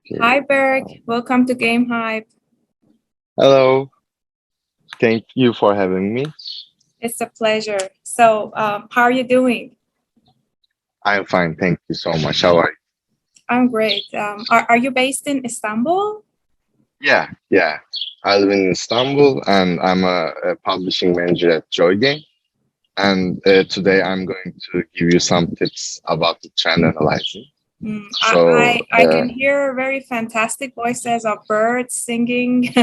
Okay. Hi, Berk. Welcome to Game Hype. Hello. Thank you for having me. It's a pleasure. So, how are you doing? I'm fine. Thank you so much. How are you? I'm great. Are you based in Istanbul? Yeah. I live in Istanbul and I'm a publishing manager at Joy Game. And today I'm going to give you some tips about the trend analyzing. Mm, So, I can hear very fantastic voices of birds singing.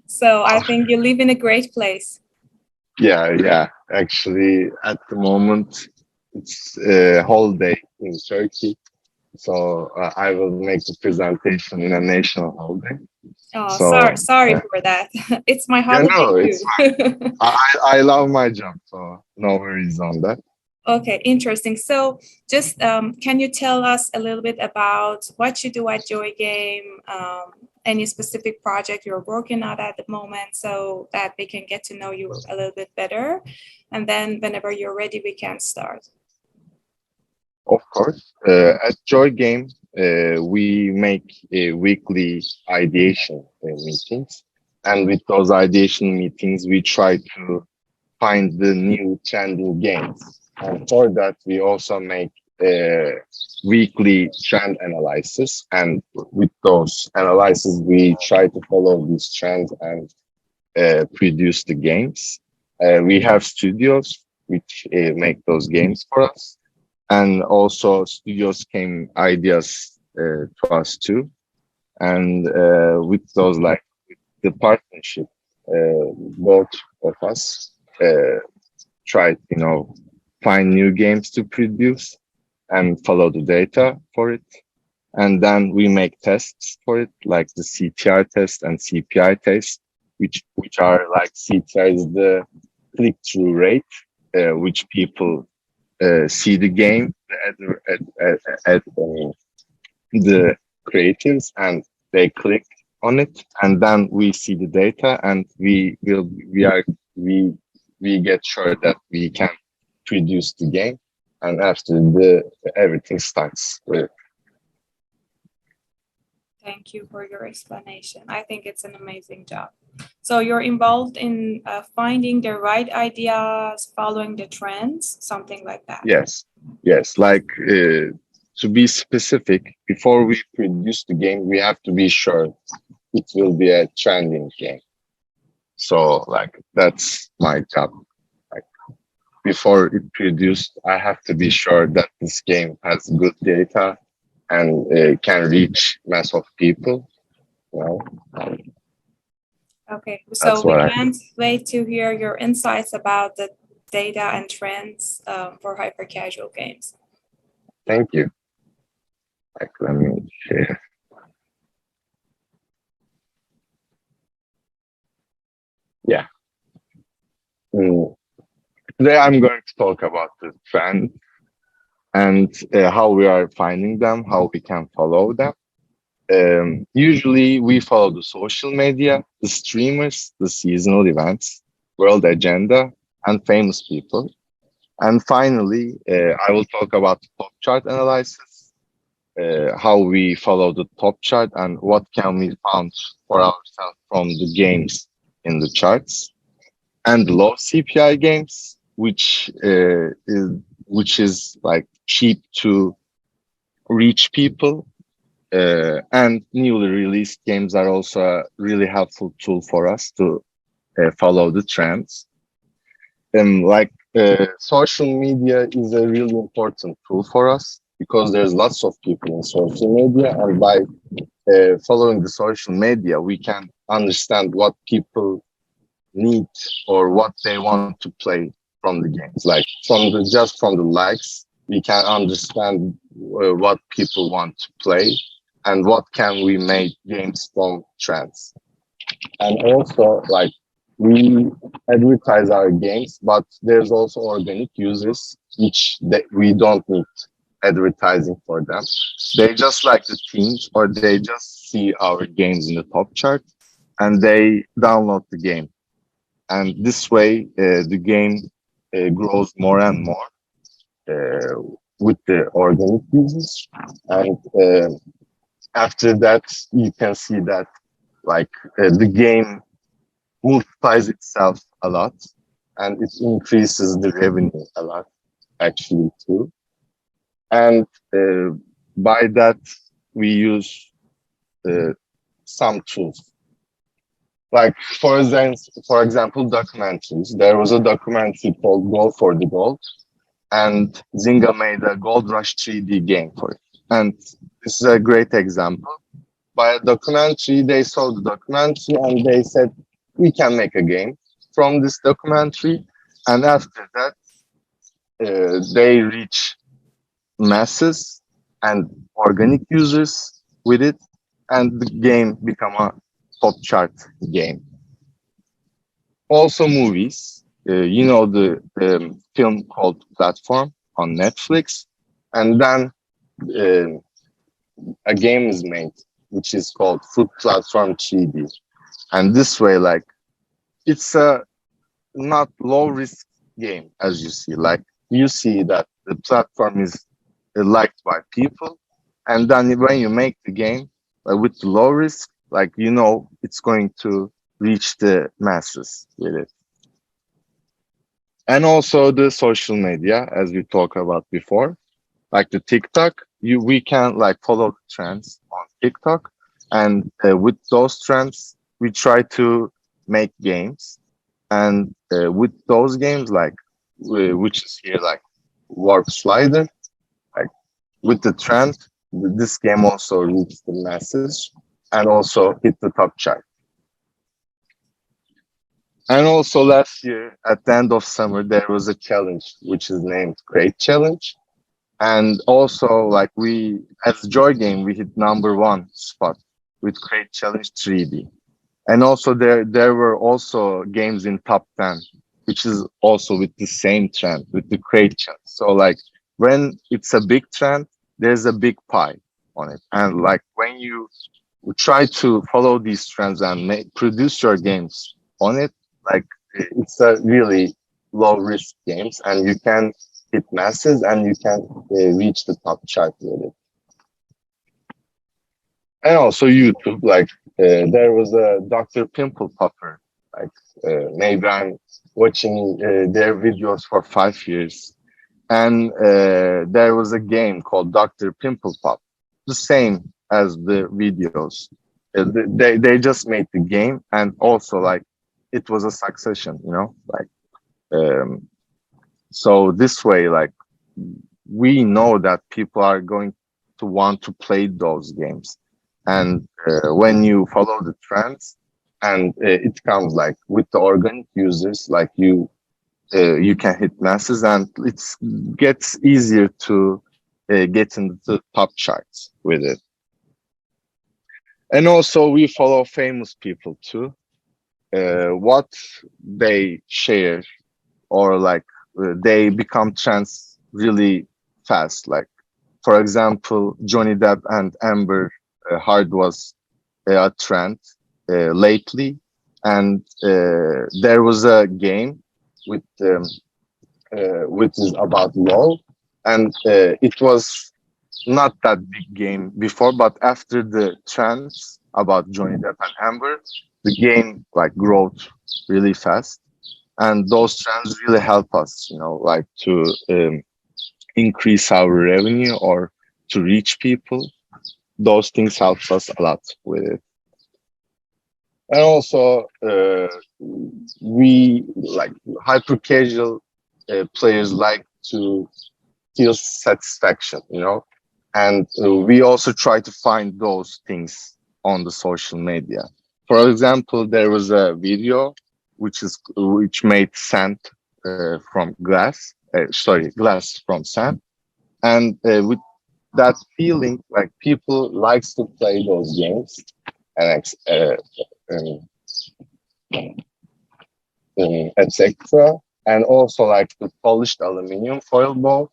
So, I think you live in a great place. yeah. Actually, at the moment, it's a holiday in Turkey. So I will make the presentation in a national holiday. Oh, So sorry for that. It's my yeah, holiday no, too. it's I love my job, so no worries on that. Okay, interesting. So, just can you tell us a little bit about what you do at Joy Game? Any specific project you're working on at the moment, so that we can get to know you a little bit better, and then whenever you're ready, we can start. Of course, at Joy Game, we make weekly ideation meetings, and with those ideation meetings, we try to find the new trending games. And for that, we also make uh, weekly trend analysis, and with those analysis, we try to follow these trends and produce the games. We have studios which make those games for us, and also studios came ideas to us too. And with those, like the partnership, both of us try, find new games to produce and follow the data for it. And then we make tests for it, like the CTR test and CPI test, which are like CTR is the click-through rate, which people see the game, the creatives, and they click on it, and then we see the data, and we we get sure that we can produce the game, and after the everything starts. Thank you for your explanation. I think it's an amazing job. So you're involved in finding the right ideas, following the trends, something like that. Yes. Like to be specific, before we produce the game, we have to be sure it will be a trending game. So like that's my job. Like before it produced, I have to be sure that this game has good data and can reach mass of people. You know, Okay, so that's we what I can't wait to hear your insights about the data and trends for hyper casual games. thank you. Like let me share. Yeah. Mm. Today I'm going to talk about the trend and how we are finding them, how we can follow them. Usually we follow the social media, the streamers, the seasonal events, world agenda, and famous people. And finally, I will talk about the top chart analysis, how we follow the top chart, and what can we found for ourselves from the games in the charts, and low CPI games, which is like cheap to reach people, and newly released games are also a really helpful tool for us to follow the trends. Social media is a really important tool for us because there's lots of people in social media, and by following the social media, we can understand what people need or what they want to play from the games. Like from the likes, we can understand what people want to play and what can we make games from trends. And also, like we advertise our games, but there's also organic users we don't need advertising for them. They just like the teams, or they just see our games in the top chart and they download the game, and this way the game grows more and more with the organic users, and After that, you can see that like the game multiplies itself a lot and it increases the revenue a lot actually too. And by that, we use uh, some tools. Like for example, documentaries. There was a documentary called "Goal for the Gold," and Zynga made a Gold Rush 3D game for it. And this is a great example. By a documentary, they saw the documentary and they said, "We can make a game from this documentary." And after that, they reach masses and organic users with it, and the game become a top chart game. Also, movies. The film called Platform on Netflix, and then uh, a game is made which is called Food Platform 3D. And this way, like it's a not low risk game as you see. Like you see that the platform is liked by people, and then when you make the game with the low risk, like it's going to reach the masses with it. And also the social media, as we talked about before, like the TikTok, we can like follow the trends on TikTok, and with those trends, we try to make games, and with those games, like which is here like Warp Slider, like with the trend, this game also reached the masses and also hit the top chart. And also last year, at the end of summer, there was a challenge which is named Great Challenge. And also, like as Joy Game, we hit number one spot with Great Challenge 3D. And also there were also games in top 10, which is also with the same trend, with the Great Challenge. So like when it's a big trend, there's a big pie on it. And like when you try to follow these trends and produce your games on it, like it's a really low risk games, and you can hit masses and you can reach the top chart with it. And also YouTube, like there was a Dr. Pimple Popper. Like maybe I'm watching their videos for 5 years, and there was a game called Dr. Pimple Pop, the same as the videos. They just made the game, and also like it was a succession, like um, so this way, like we know that people are going to want to play those games, and when you follow the trends, and it comes like with the organic users, like you can hit masses, and it gets easier to get into the top charts with it. And also we follow famous people too. What they share, or like they become trends really fast. Like for example, Johnny Depp and Amber Heard was a trend lately, and there was a game with which is about law, and it was not that big game before, but after the trends about Johnny Depp and Amber, the game like growth really fast, and those trends really help us, like to increase our revenue or to reach people. Those things helps us a lot with it. And also, we like hyper casual players like to feel satisfaction, and we also try to find those things on the social media. For example, there was a video which made sand from glass, glass from sand, and with that feeling, like people likes to play those games, and um, etc. And also like the polished aluminum foil ball,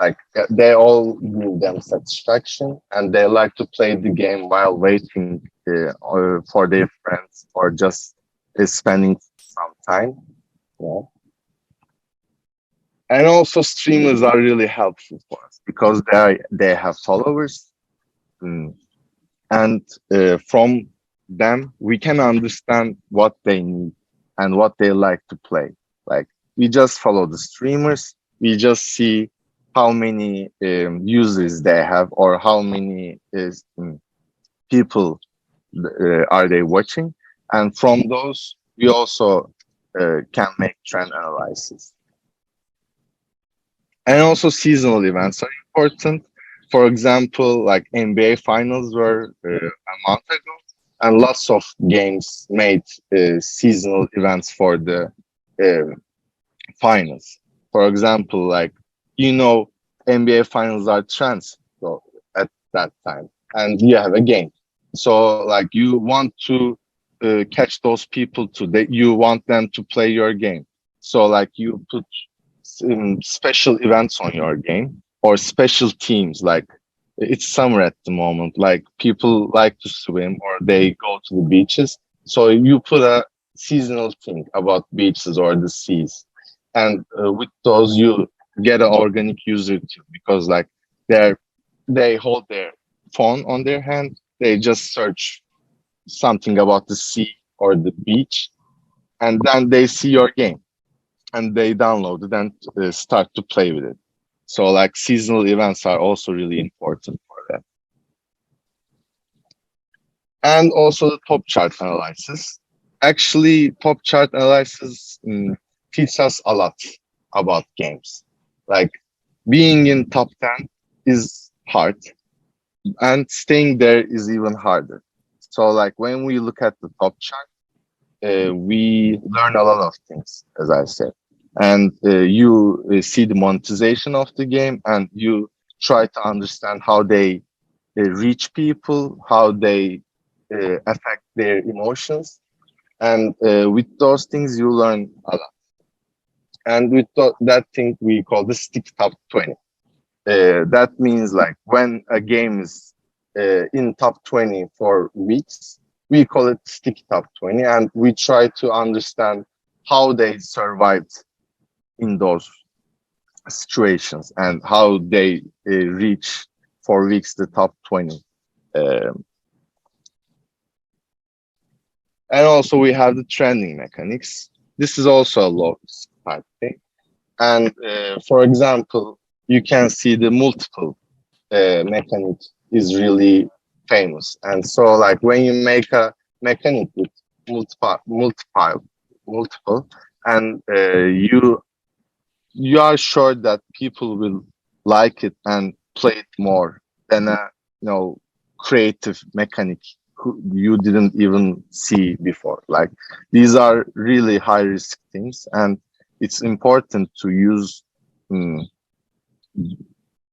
like they all give them satisfaction, and they like to play the game while waiting or for their friends, or just spending some time. Yeah. And also streamers are really helpful for us because they have followers. Mm. and from them we can understand what they need and what they like to play. Like we just follow the streamers, we just see how many users they have or how many people are they watching, and from those we also can make trend analysis. And also seasonal events are important. For example, like NBA finals were a month ago, and lots of games made seasonal events for the uh, finals. For example, like NBA finals are trends so at that time, and you have a game. So like you want to catch those people to you want them to play your game. So like you put special events on your game or special teams. Like it's summer at the moment, like people like to swim or they go to the beaches, so you put a seasonal thing about beaches or the seas, and with those you get an organic user too, because like they're they hold their phone on their hand, they just search something about the sea or the beach, and then they see your game and they download it and start to play with it. So like seasonal events are also really important for that. And also the top chart analysis. Actually, top chart analysis teaches us a lot about games. Like being in top 10 is hard and staying there is even harder. So like when we look at the top chart, we learn a lot of things, as I said. And you see the monetization of the game, and you try to understand how they reach people, how they affect their emotions. And with those things, you learn a lot. And with that thing, we call the stick top 20. That means like when a game is in top 20 for weeks, we call it sticky top 20, and we try to understand how they survived in those situations and how they reach for weeks the top 20. Um, and also we have the trending mechanics. This is also a low type thing. And for example, you can see the multiple mechanic is really famous. And so like when you make a mechanic with multiple, and you are sure that people will like it and play it more than a creative mechanic who you didn't even see before. Like these are really high risk things, and it's important to use mm,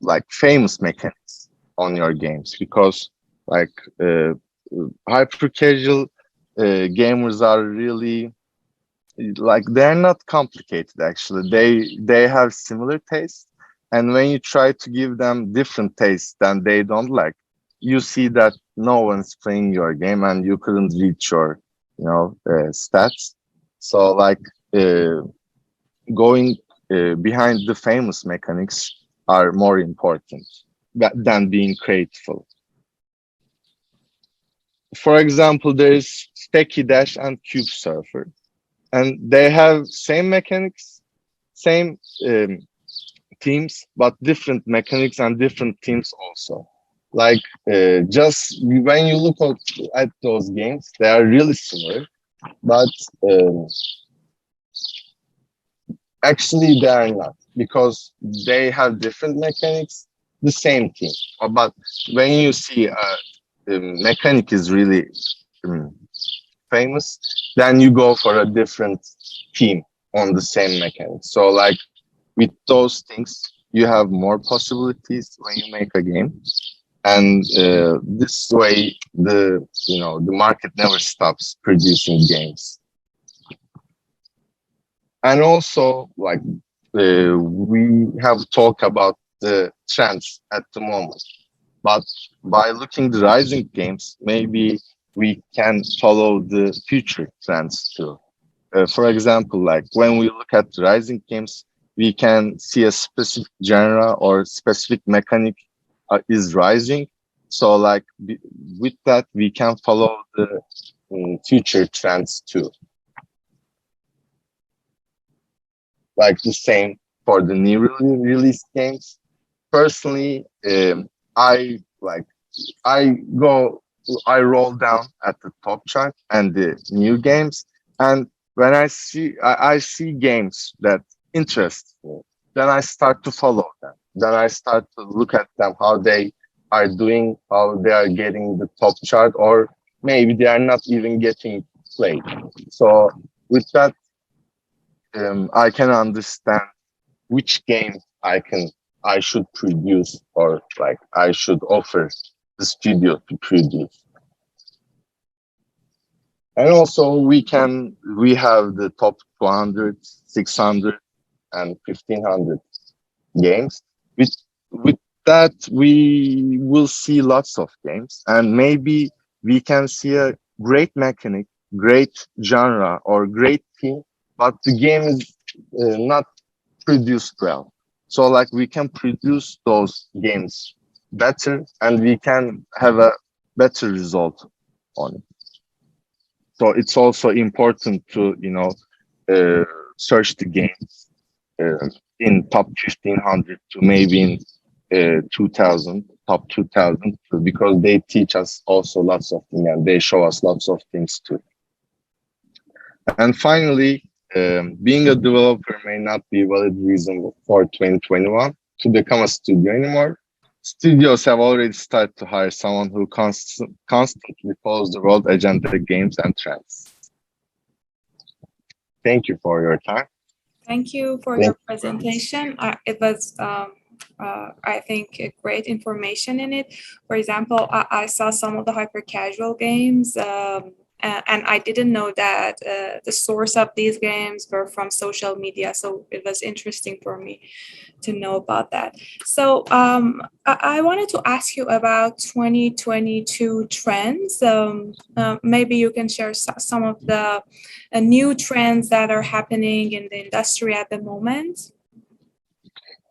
like famous mechanics on your games, because like hyper casual gamers are really like they're not complicated. Actually they have similar tastes, and when you try to give them different tastes than they don't like, you see that no one's playing your game and you couldn't reach your stats. So like uh, going behind the famous mechanics are more important than being creative. For example, there is Stacky Dash and Cube Surfer, and they have same mechanics, same teams, but different mechanics and different teams also. Like just when you look at those games, they are really similar, but um, actually they are not, because they have different mechanics, the same team. But when you see the mechanic is really um, famous, then you go for a different team on the same mechanic. So like with those things, you have more possibilities when you make a game, and this way the market never stops producing games. And also like we have talked about the trends at the moment, but by looking the rising games, maybe we can follow the future trends too. For example, like when we look at rising games, we can see a specific genre or specific mechanic is rising. So like with that, we can follow the future trends too. Like the same for the newly released games. Personally, I like I go, I roll down at the top chart and the new games. And when I see games that interest me, then I start to follow them. Then I start to look at them, how they are doing, how they are getting the top chart, or maybe they are not even getting played. So with that, I can understand which game I should produce, or like I should offer the studio to produce. And also we have the top 200, 600, and 1500 games. With that, we will see lots of games, and maybe we can see a great mechanic, great genre, or great team, but the game is not produced well. So like we can produce those games better, and we can have a better result on it. So it's also important to, uh, search the games in top 1500 to maybe in 2000, top 2000, because they teach us also lots of things and they show us lots of things too. And finally, being a developer may not be a valid reason for 2021 to become a studio anymore. Studios have already started to hire someone who constantly follows the world agenda, games, and trends. Thank you for your time. Thank you for Thank your you very much. presentation. It was, I think, great information in it. For example, I saw some of the hyper casual games, and I didn't know that the source of these games were from social media. So it was interesting for me to know about that. So I wanted to ask you about 2022 trends. Maybe you can share some of the new trends that are happening in the industry at the moment.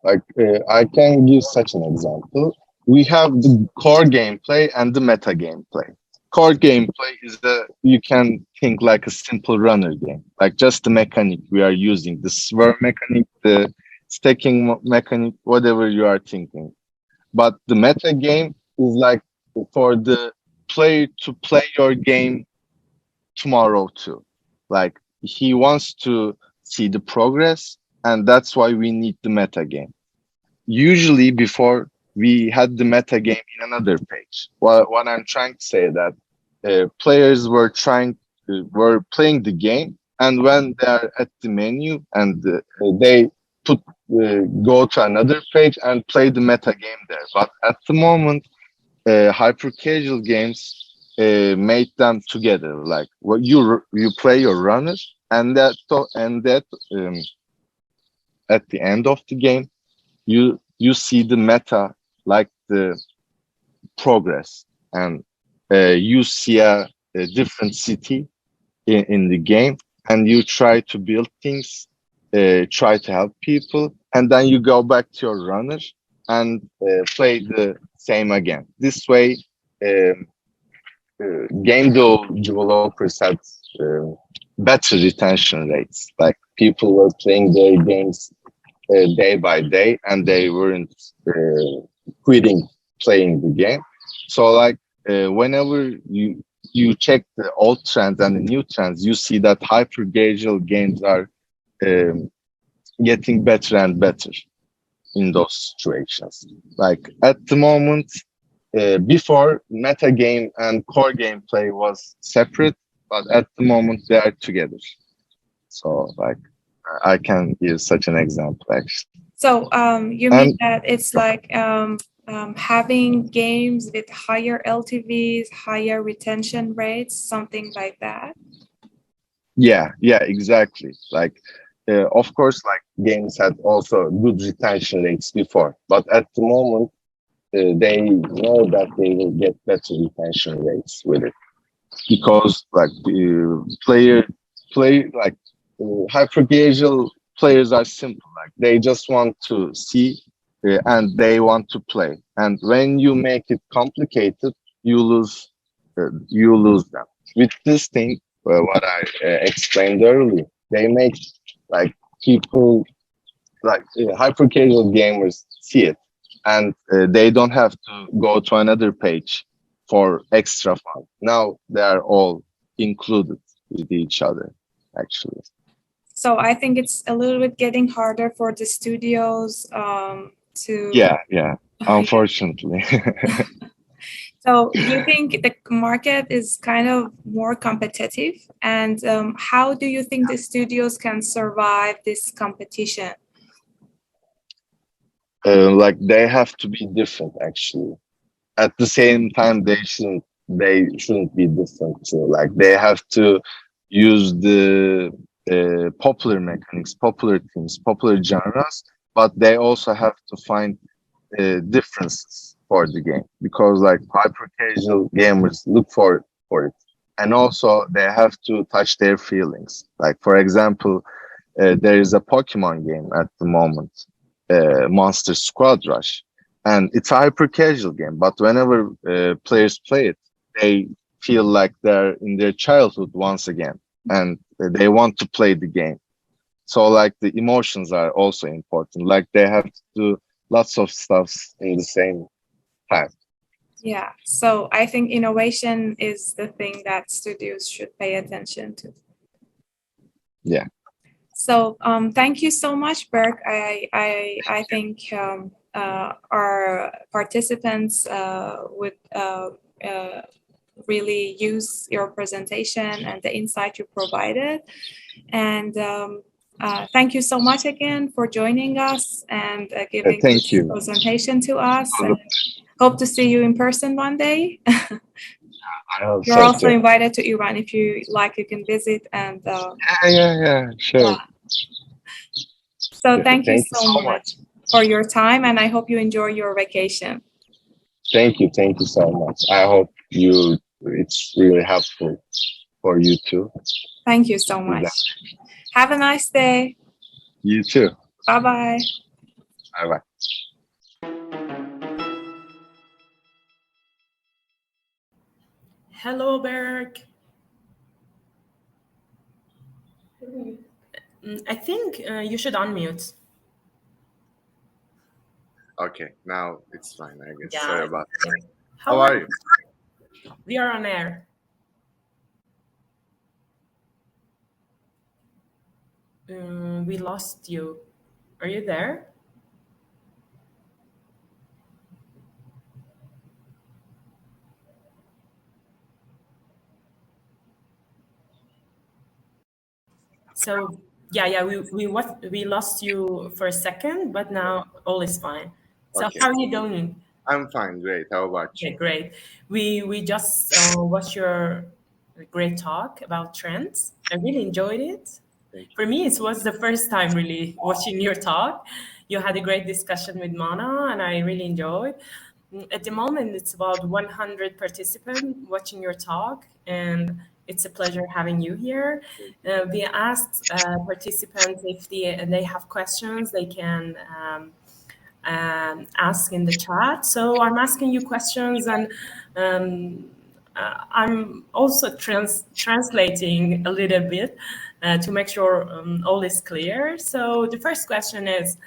Like I can give such an example. We have the core gameplay and the meta gameplay. Core gameplay is you can think like a simple runner game, like just the mechanic we are using, the swerve mechanic, the stacking mechanic, whatever you are thinking. But the meta game is like for the player to play your game tomorrow too. Like he wants to see the progress, and that's why we need the meta game. Usually before we had the meta game in another page. What I'm trying to say that players were playing the game, and when they are at the menu and they put go to another page and play the meta game there. But at the moment, hyper casual games made them together. Like what you play your runners, and that at the end of the game you see the meta, like the progress, and you see a different city in the game, and you try to build things, try to help people, and then you go back to your runner and play the same again. This way, um, game developers had better retention rates. Like people were playing their games day by day, and they weren't quitting playing the game. So like whenever you check the old trends and the new trends, you see that hyper casual games are um, getting better and better in those situations. Like at the moment, before meta game and core gameplay was separate, but at the moment they are together. So like I can give such an example actually. So you And mean that it's like having games with higher LTVs, higher retention rates, something like that? yeah, exactly. Like, of course, like games had also good retention rates before, but at the moment, they know that they will get better retention rates with it, because like play like hyper casual players are simple. Like they just want to see and they want to play. And when you make it complicated, you lose them. With this thing, what I explained earlier, they make like people like hyper casual gamers see it, and they don't have to go to another page for extra fun. Now they are all included with each other, actually. So I think it's a little bit getting harder for the studios to. Yeah, unfortunately. So you think the market is kind of more competitive, and how do you think the studios can survive this competition? Like they have to be different, actually. At the same time, they shouldn't be different too. Like they have to use the popular mechanics, popular themes, popular genres, but they also have to find differences for the game, because like hyper casual gamers look for it, and also they have to touch their feelings. Like for example, there is a Pokemon game at the moment, Monster Squad Rush, and it's a hyper casual game. But whenever players play it, they feel like they're in their childhood once again, and they want to play the game. So like the emotions are also important. Like they have to do lots of stuff in the same time. Yeah, so I think innovation is the thing that studios should pay attention to. Yeah. So thank you so much, Berk. I think our participants would really use your presentation and the insight you provided. And thank you so much again for joining us and giving Thank this you. presentation to us. And hope to see you in person one day. I hope You're so also too. invited to Iran if you like. You can visit and. Yeah, sure. So thank you Thank you so so much much. for your time, and I hope you enjoy your vacation. Thank you so much. I hope it's really helpful for you too. Thank you so much. Have a nice day. You too. Bye bye. Bye bye. Hello, Berk. I think you should unmute. Okay, now it's fine, I guess. Yeah. Sorry about that. How are you? We are on air. We lost you. Are you there? So yeah, we lost you for a second, but now all is fine. So Okay. how are you doing? I'm fine, great. How about you? Okay, great. We just watched your great talk about trends. I really enjoyed it. Thank you. For me, it was the first time really watching your talk. You had a great discussion with Mana, and I really enjoyed. At the moment, it's about 100 participants watching your talk, and it's a pleasure having you here. We asked participants if they have questions, they can ask in the chat. So I'm asking you questions, and I'm also translating a little bit to make sure all is clear. So the first question is,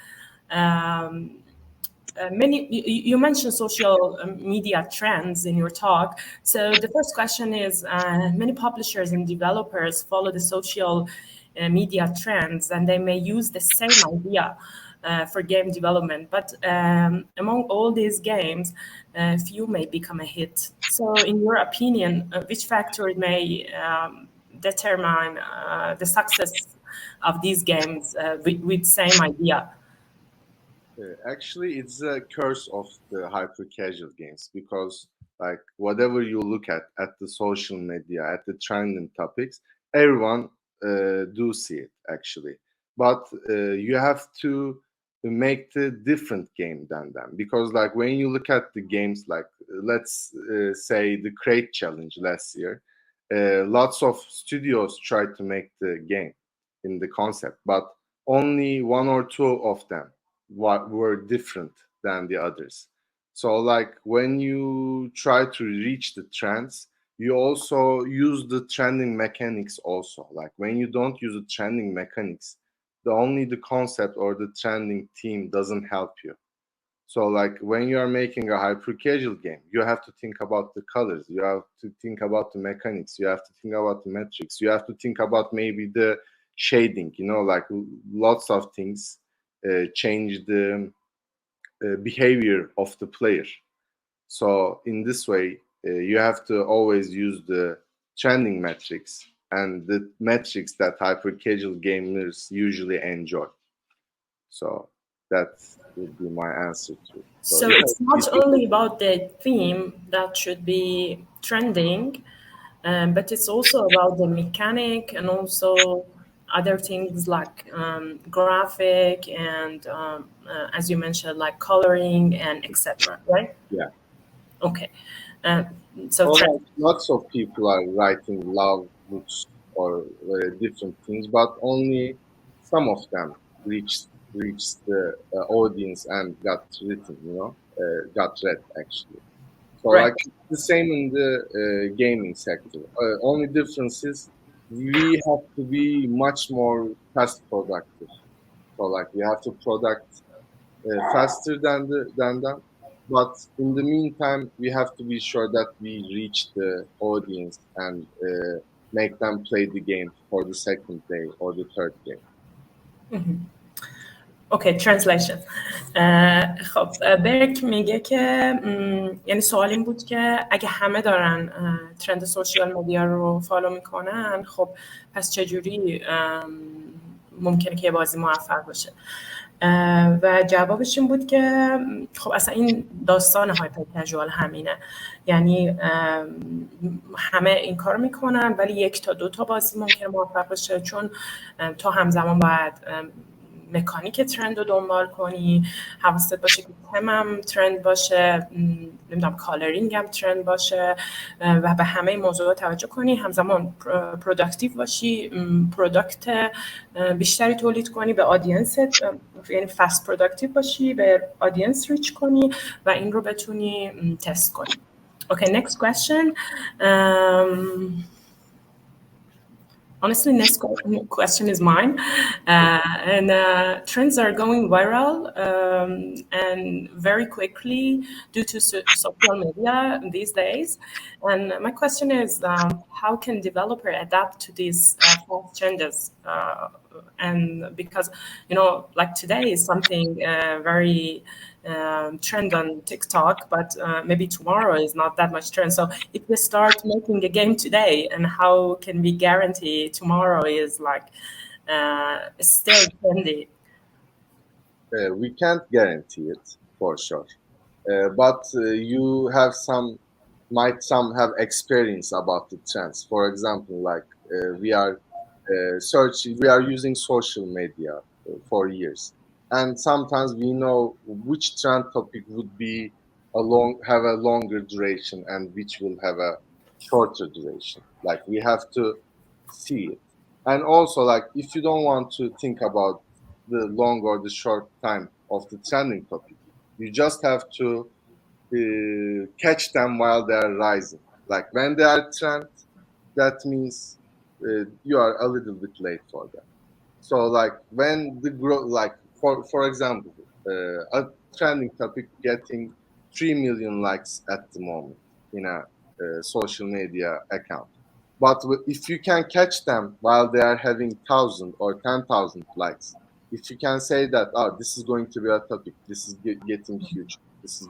you mentioned social media trends in your talk. So the first question is, many publishers and developers follow the social media trends, and they may use the same idea for game development. But among all these games, few may become a hit. So in your opinion, which factor may determine the success of these games with same idea? Actually, it's a curse of the hyper casual games, because like whatever you look at the social media, at the trending topics, everyone do see it actually. But you have to make the different game than them, because like when you look at the games, like let's say the Crate Challenge last year, lots of studios tried to make the game in the concept, but only one or two of them what were different than the others. So like when you try to reach the trends, you also use the trending mechanics also. Like when you don't use the trending mechanics, the concept or the trending theme doesn't help you. So like when you are making a hyper casual game, you have to think about the colors, you have to think about the mechanics, you have to think about the metrics, you have to think about maybe the shading, like lots of things change the behavior of the player. So in this way, you have to always use the trending metrics and the metrics that hyper casual gamers usually enjoy. So that would be my answer to it. So So it's not only about the theme that should be trending, but it's also about the mechanic and also other things like graphic and, as you mentioned, like coloring and etc. Right? yeah. Okay. Uh, so All right. Lots of people are writing love books or different things, but only some of them reached the audience and got written. Got read actually. So right. like the same in the gaming sector. Only difference is we have to be much more fast productive. So like we have to product faster than them. But in the meantime, we have to be sure that we reach the audience and make them play the game for the second day or the third day. اوکی ترنسلیشن. خب برک میگه که یعنی سوال این بود که اگه همه دارن ترند سوشیال مدیا رو فالو میکنن، خب پس چجوری ممکنه که یه بازی موفق باشه؟ و جوابش این بود که خب اصلا این داستان هایپر کژوال همینه، یعنی همه این کار میکنن ولی 1 تا 2 تا بازی ممکنه موفق باشه، چون تو همزمان باید مکانیک ترند رو دنبال کنی، حواست باشه که تمم ترند باشه، نمیدونم کالرینگ هم ترند باشه و به همه موضوعات توجه کنی، همزمان پروداکتیو باشی، پروداکت بیشتری تولید کنی به آدینس، یعنی فست پروداکتیو باشی، به آدینس ریچ کنی و این رو بتونی تست کنی. Okay, next question. Honestly, next question is mine. And trends are going viral and very quickly due to social media these days. And my question is, how can developer adapt to these fast changes? And because, like today is something very trend on TikTok, but maybe tomorrow is not that much trend. So if we start making a game today, and how can we guarantee tomorrow is like still trendy? We can't guarantee it for sure, but you have some have experience about the trends. For example, like we are using social media for years, and sometimes we know which trend topic would be have a longer duration and which will have a shorter duration. Like we have to see it. And also, like if you don't want to think about the long or the short time of the trending topic, you just have to catch them while they are rising. Like when they are trend, that means you are a little bit late for them. So like when the growth, like for example, a trending topic getting 3 million likes at the moment in a social media account. But if you can catch them while they are having 1,000 or 10,000 likes, if you can say that, oh, this is going to be a topic, this is getting huge, this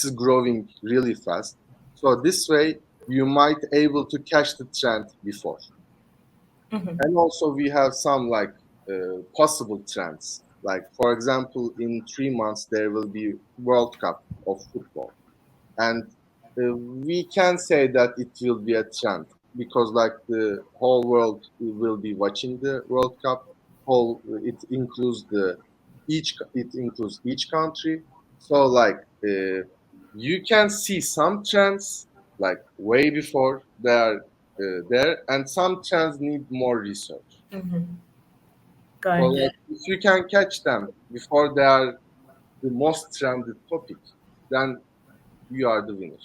is growing really fast. So this way you might able to catch the trend before. And also we have some like possible trends. Like for example, in 3 months there will be World Cup of football, and we can say that it will be a trend because like the whole world will be watching the World Cup. Whole it includes each country. So like you can see some trends like way before they are there, and some trends need more research. So Got it. like, if you can catch them before they are the most trended topic, then you are the winner.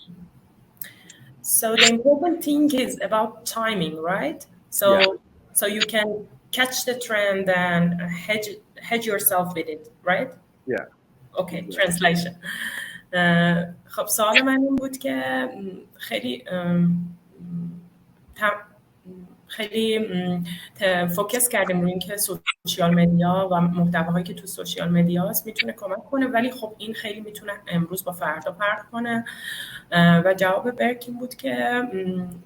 So the important thing is about timing, right? So Yeah. so you can catch the trend and hedge yourself with it, right? Yeah. Okay, Exactly. translation. خب سوال من این بود که خیلی خیلی فوکس کردیم روی اینکه سوشیال مدیا و محتواهایی که تو سوشیال مدیا هست میتونه کمک کنه، ولی خب این خیلی میتونه امروز با فردا فرق کنه. و جواب برک این بود که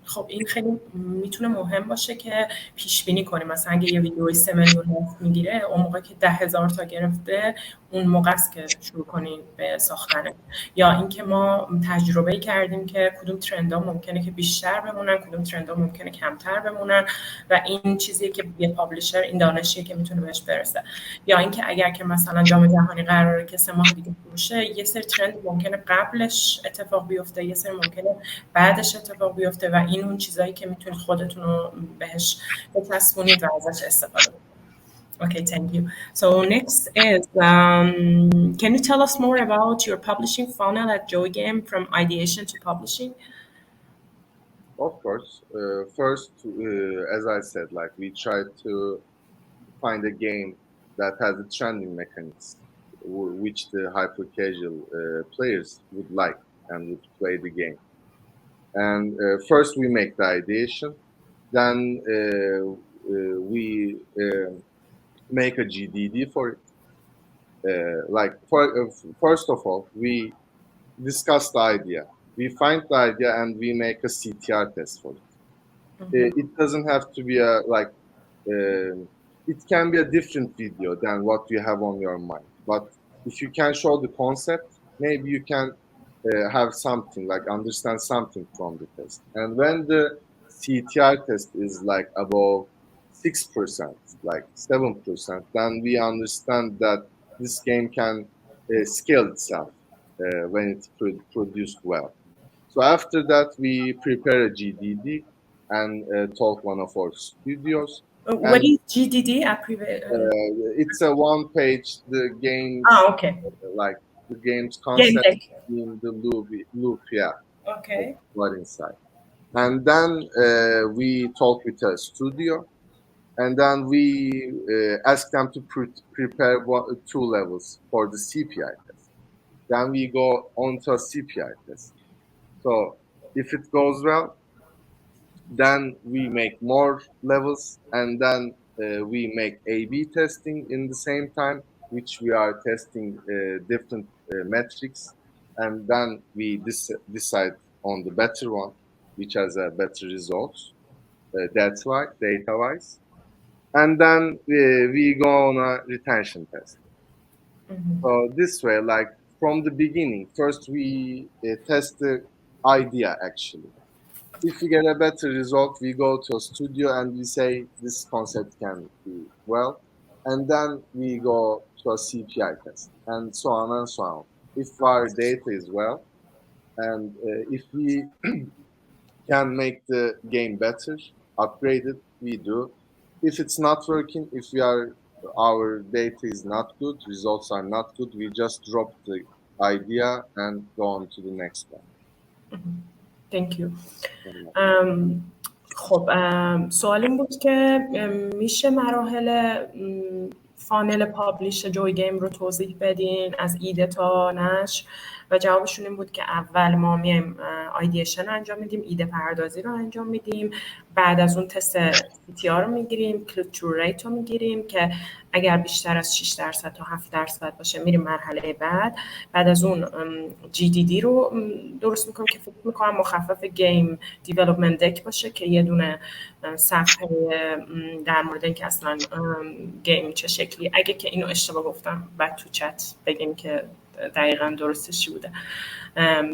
خب این خیلی میتونه مهم باشه که پیش بینی کنیم. مثلا اگه یه ویدیوی 3 میلیون لایک میگیره، اون موقع که 10,000 تا گرفته، اون موقع است که شروع کنیم به ساختنه. یا اینکه ما تجربه کردیم که کدوم ترندها ممکنه که بیشتر بمونن، کدوم ترندها ممکنه کمتر بمونن، و این چیزیه که یه پابلشر این دانشیه که میتونه بهش برسه. یا اینکه اگر که مثلا جام جهانی قراره که 3 ماه دیگه باشه، یه سری ترند ممکنه قبلش اتفاق بیفته، یه سری ممکنه بعدش اتفاق بیفته، و این اون چیزایی که میتونید خودتون رو بهش بچسبونید و ازش استفاده کنید. Okay, thank you. So next is, can you tell us more about your publishing funnel at Joy Game from ideation to publishing? Of course. First, as I said, like we try to find a game that has a trending mechanics, which the hyper casual players would like and would play the game. And first we make the ideation, then we make a GDD for it. First of all, we discuss the idea. We find the idea and we make a CTR test for it. It doesn't have to be it can be a different video than what you have on your mind. But if you can show the concept, maybe you can have something, like understand something from the test. And when the CTR test is like above 6%, like 7%, then we understand that this game can scale itself when it's produced well. So after that, we prepare a GDD and talk one of our studios. What is GDD? It's a one-page, the games, okay. Like the game's concept in the loop, yeah. Okay. What inside. And then we talk with a studio, and then we ask them to prepare 2 levels for the CPI test. Then we go on to a CPI test. So if it goes well, then we make more levels, and then we make A/B testing in the same time, which we are testing different metrics, and then we decide on the better one, which has a better results. That's why data-wise, and then we go on a retention test. So this way, like from the beginning, first we test the idea actually. If we get a better result, we go to a studio and we say this concept can be well, and then we go to a CPI test, and so on and so on. If our data is well, and if we can make the game better, upgrade it, we do. If it's not working, if our data is not good, results are not good, we just drop the idea and go on to the next one. Thank you. خب سوال این بود که میشه مراحل فانل پابلیش جوی گیم رو توضیح بدین از ایده تا نشر؟ و جوابشون این بود که اول ما میایم ایدیشن انجام میدیم، ایده پردازی رو انجام میدیم، بعد از اون تست CTR رو میگیریم، کلیک ترو ریت رو میگیریم که اگر بیشتر از 6% تا 7% باشه میریم مرحله بعد از اون GDD رو درست میکنیم که فکر میکنم مخفف گیم دیولپمنت دک باشه که یه دونه صفحه در مورد اینکه اصلا گیم چه شکلی، اگه که اینو اشتباه گفتم بعد تو چت بگیم که دقیقاً درستش چی بوده،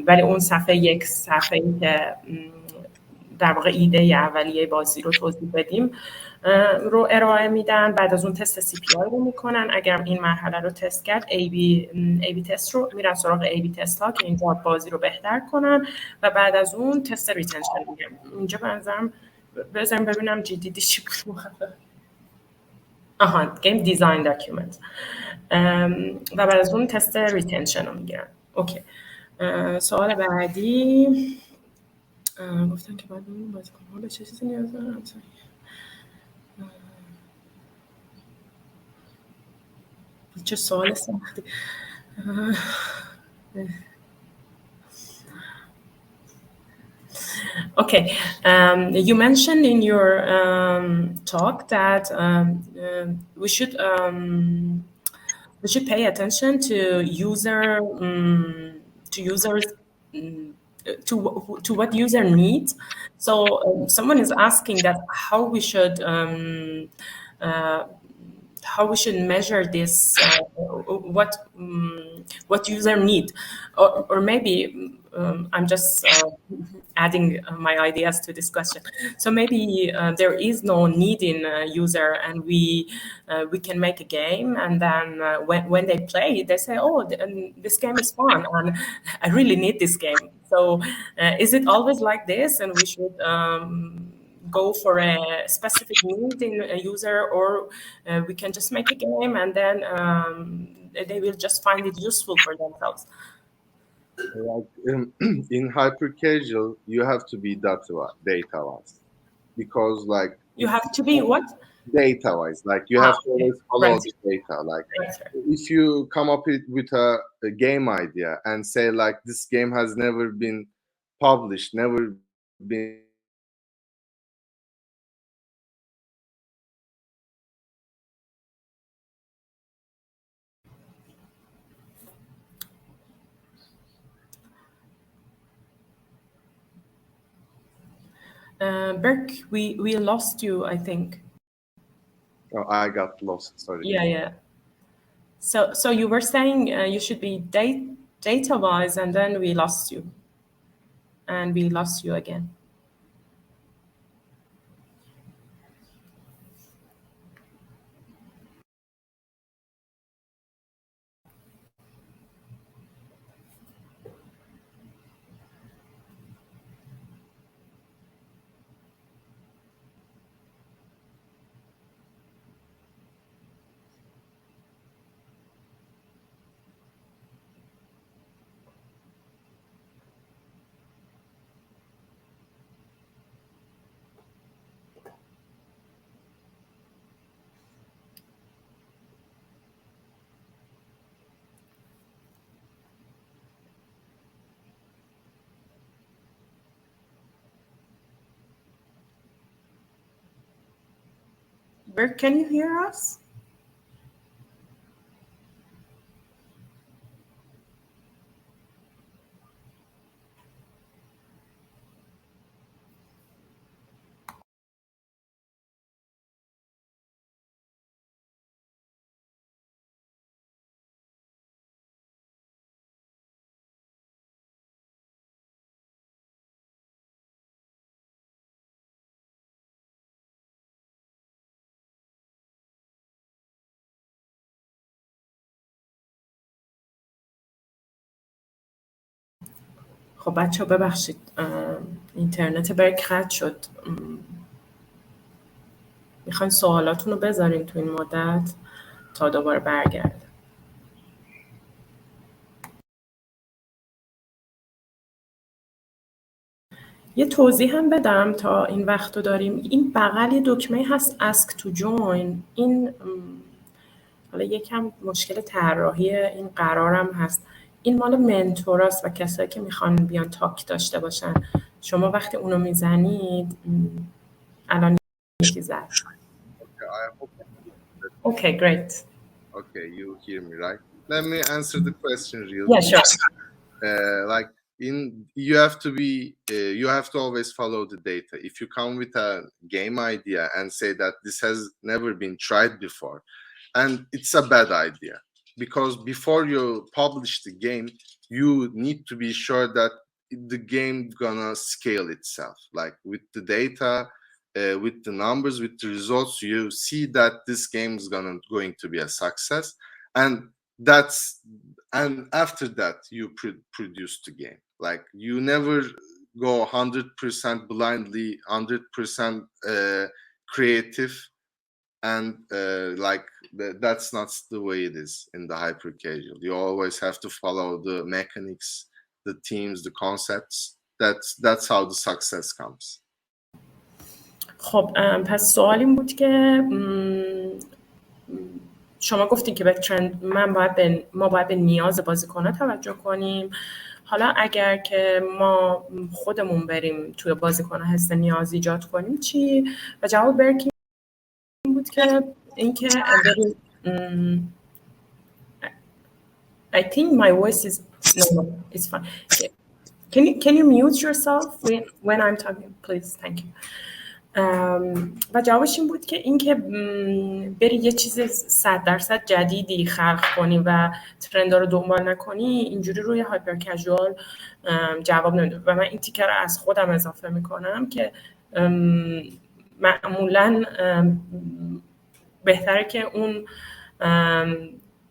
ولی اون صفحه یک صفحه‌ای که در واقع ایده اولیه بازی رو توضیح بدیم رو ارائه میدن. بعد از اون تست CPI رو میکنن. اگر این مرحله رو تست کرد AB تست رو میرن سراغ AB تست ها که اینجا بازی رو بهتر کنن و بعد از اون تست ریتنشن میگن. اینجا بنظرم بذارم ببینم GDD چی بود. آها game design document و بعد از اون تست ریتنشن رو میگیرن. اوکی. سوال بعدی گفتن که باید ببینیم بازیکن‌ها به چه چیزی نیاز دارن. چه سوال سختی. Okay, you mentioned in your talk that we should pay attention to users to what user needs. So someone is asking that how we should measure this, what user need, or maybe I'm just adding my ideas to this question. So maybe there is no need in user, and we can make a game, and then when they play, they say, "Oh, this game is fun, and I really need this game." So is it always like this, and we should go for a specific need in a user, or we can just make a game and then they will just find it useful for themselves? Like in hyper casual, you have to be data wise, because like You have to be what? data wise, like you have to always follow the data. Like if you come up with a game idea and say like this game has never been published, never been Berk, we lost you, I think. Oh, I got lost. Sorry. Yeah. So you were saying you should be data wise, and then we lost you, and we lost you again. Berk, can you hear us? خب بچه ببخشید اینترنت برک قطع شد. میخواین سوالاتون رو بذارین تو این مدت تا دوباره برگرد. یه توضیح هم بدم تا این وقت رو داریم. این بغل یه دکمه هست ask to join. این حالا یکم مشکل طراحی این قرارم هست. این مال منتوراست و کسایی که میخوان بیان تاک داشته باشن. شما وقتی اونو میزنید الان یکی زد. Okay, great. Okay, you hear me, right? Let me answer the question real Yeah, sure. Like you have to always follow the data. If you come with a game idea and say that this has never been tried before, and it's a bad idea, because before you publish the game, you need to be sure that the game gonna scale itself, like with the data, with the numbers, with the results. You see that this game is going to be a success, and after that you produce the game. Like you never go 100% blindly, 100% creative and like that's not the way it is in the hyper casual. You always have to follow the mechanics, the themes, the concepts. That's how the success comes. خب پس سوال این بود که شما گفتین که به ترند ما باید به نیاز بازیکن‌ها توجه کنیم. حالا اگر که ما خودمون بریم توی بازیکن‌ها حس نیاز ایجاد کنیم چی؟ و جواب برک این بود که اینکه بریم I think my voice is no, it's fine. Can you mute yourself when I'm talking, please? Thank you. و جوابش این بود که اینکه بری یه چیز 100% جدیدی خلق کنی و ترندا رو دنبال نکنی اینجوری روی هایپر کژوال جواب نمیده. و من این تیکر رو از خودم اضافه میکنم که معمولاً بهتره که اون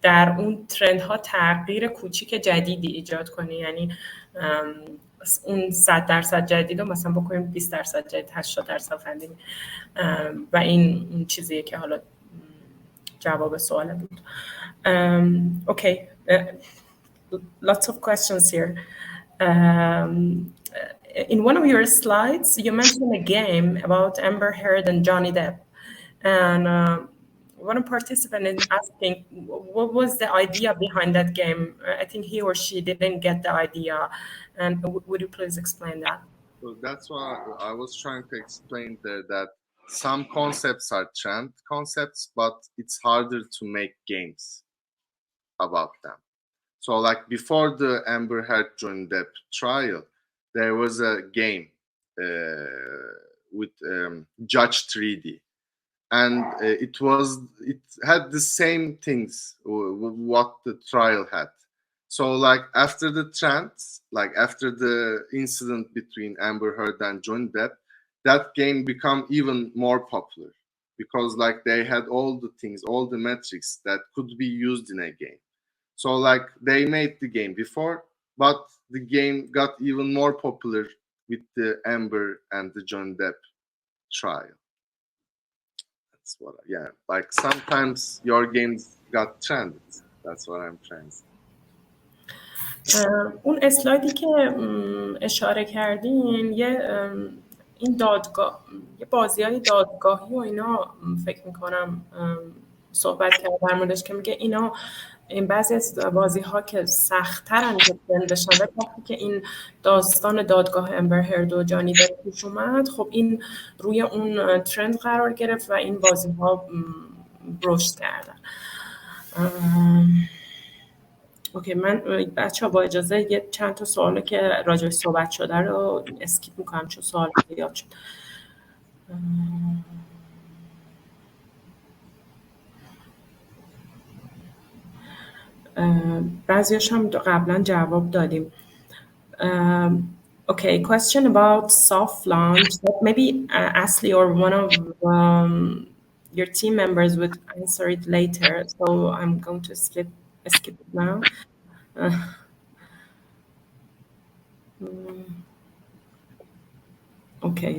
در اون ترندها تغییر کوچیک جدیدی ایجاد کنی، یعنی اون 100% جدید رو مثلا بکنیم 20% جدید، 80% فندینگ. و این اون چیزیه که حالا جواب سوال بود. Okay, lots of questions here. In one of your slides, you mentioned a game about Amber Heard and Johnny Depp, and one participant is asking, what was the idea behind that game? I think he or she didn't get the idea. And would you please explain that? So that's why I was trying to explain that some concepts are trend concepts, but it's harder to make games about them. So like before the Amber Heard Johnny Depp trial, there was a game with Judge 3D. And it had the same things what the trial had. So like after the trend, like after the incident between Amber Heard and Johnny Depp, that game became even more popular because like they had all the things, all the metrics that could be used in a game. So like they made the game before, but the game got even more popular with the Amber and the Johnny Depp trial. Yeah, like sometimes your games got trended. That's what I'm trying to say. اون اسلایدی که اشاره کردین این دادگاه، یه بازی‌های دادگاهی و اینا فکر می‌کنم صحبت کرد در موردش که میگه اینا این بعضی از بازی‌ها که سخت‌ترن که ترند بشن، وقتی که این داستان دادگاه امبر هرد و جانی دپ پیش اومد، خب این روی اون ترند قرار گرفت و این بازی‌ها رشد کردن. اوکی، من بچه‌ها با اجازه یه چند تا سوالی که راجعش صحبت شده رو اسکیپ می‌کنم چون سوال زیاد شد. بعضیاش هم قبلا جواب دادیم. Okay, question about soft launch that maybe Asli or one of your team members would answer it later. So I'm going to skip it now. Okay.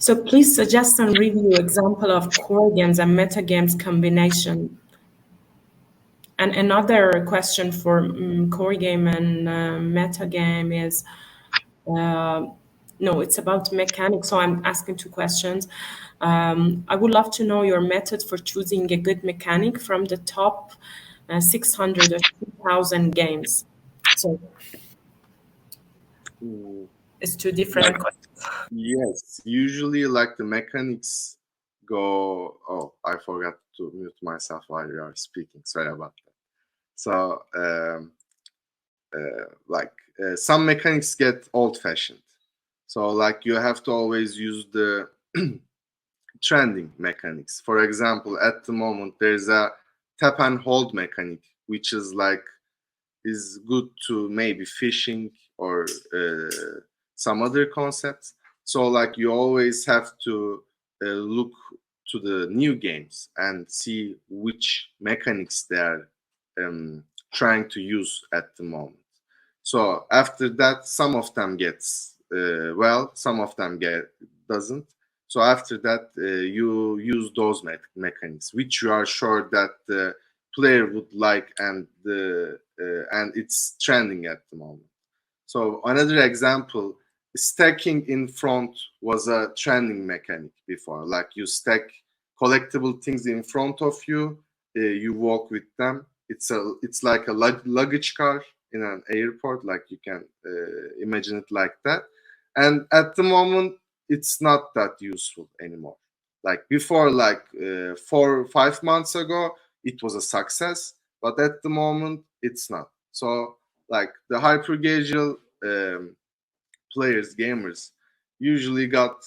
So please suggest and review example of core games and meta games combination. And another question for core game and meta game is, no, it's about mechanics. So I'm asking two questions. I would love to know your method for choosing a good mechanic from the top 600 or 2,000 games. So it's two different questions. Yes, usually like the mechanics go. Oh, I forgot to mute myself while you are speaking. Sorry about that. So some mechanics get old-fashioned. So like you have to always use the trending mechanics. For example, at the moment there's a tap and hold mechanic, which is good to maybe fishing or some other concepts. So like you always have to look to the new games and see which mechanics they are trying to use at the moment. So after that, some of them gets well, some of them doesn't. So after that, you use those mechanics, which you are sure that the player would like, and it's trending at the moment. So another example, stacking in front was a trending mechanic before. Like you stack collectible things in front of you, you walk with them. It's like a luggage car in an airport. Like you can imagine it like that. And at the moment, it's not that useful anymore. Like before, like 4 or 5 months ago, it was a success, but at the moment, it's not. So like the hypercasual players, gamers, usually got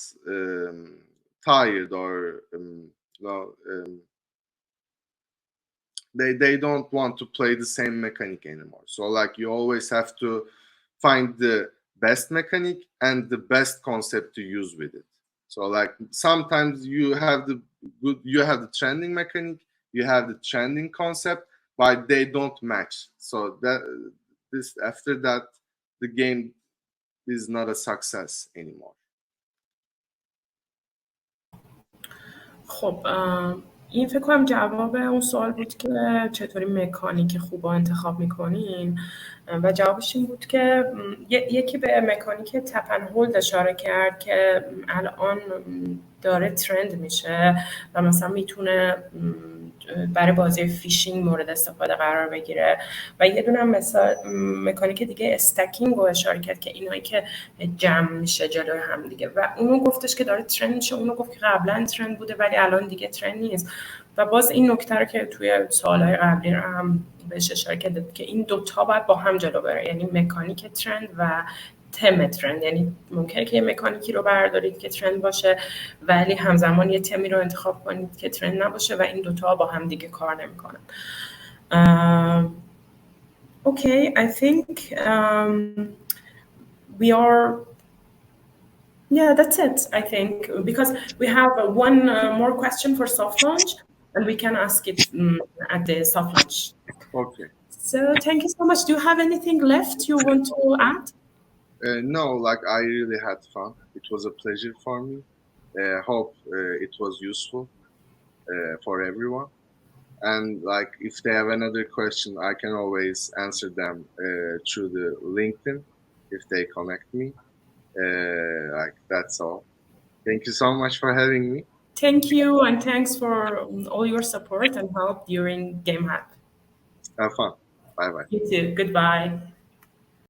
tired, or well, they don't want to play the same mechanic anymore. So like you always have to find the best mechanic and the best concept to use with it. So like sometimes you have the trending mechanic, you have the trending concept, but they don't match. So that this after that, the game is not a success anymore. خب این فکر کنم جواب اون سوال بود که چطوری مکانیک خوب انتخاب میکنین و جوابش این بود که یکی به مکانیک تپ اند هولد اشاره کرد که الان داره ترند میشه و مثلا میتونه برای بازی فیشینگ مورد استفاده قرار بگیره و یه دونه مثلا مکانیک دیگه استکینگ رو اشاره کرد که اینایی که جمع میشه جلوی هم دیگه و اونو گفتش که داره ترند میشه، اونو گفت که قبلا ترند بوده ولی الان دیگه ترند نیست و باز این نکته رو که توی سوالهای قبلی هم بهش اشاره کرد که این دوتا باید با هم جلو بره، یعنی مکانیک ترند و تم ترند. یعنی ممکنه که یه مکانیکی رو بردارید که ترند باشه ولی همزمان یه تمی رو انتخاب کنید که ترند نباشه و این دوتا با هم دیگه کار نمیکنن. Okay, I think we are that's it, I think, because we have one more question for soft launch and we can ask it at the soft launch. Okay. So thank you so much. Do you have anything left you want to add? No, like I really had fun. It was a pleasure for me. Hope it was useful for everyone. And like if they have another question, I can always answer them through the LinkedIn if they connect me. Like that's all. Thank you so much for having me. Thank you, and thanks for all your support and help during GameHack. Have fun. Bye bye. You too. Goodbye.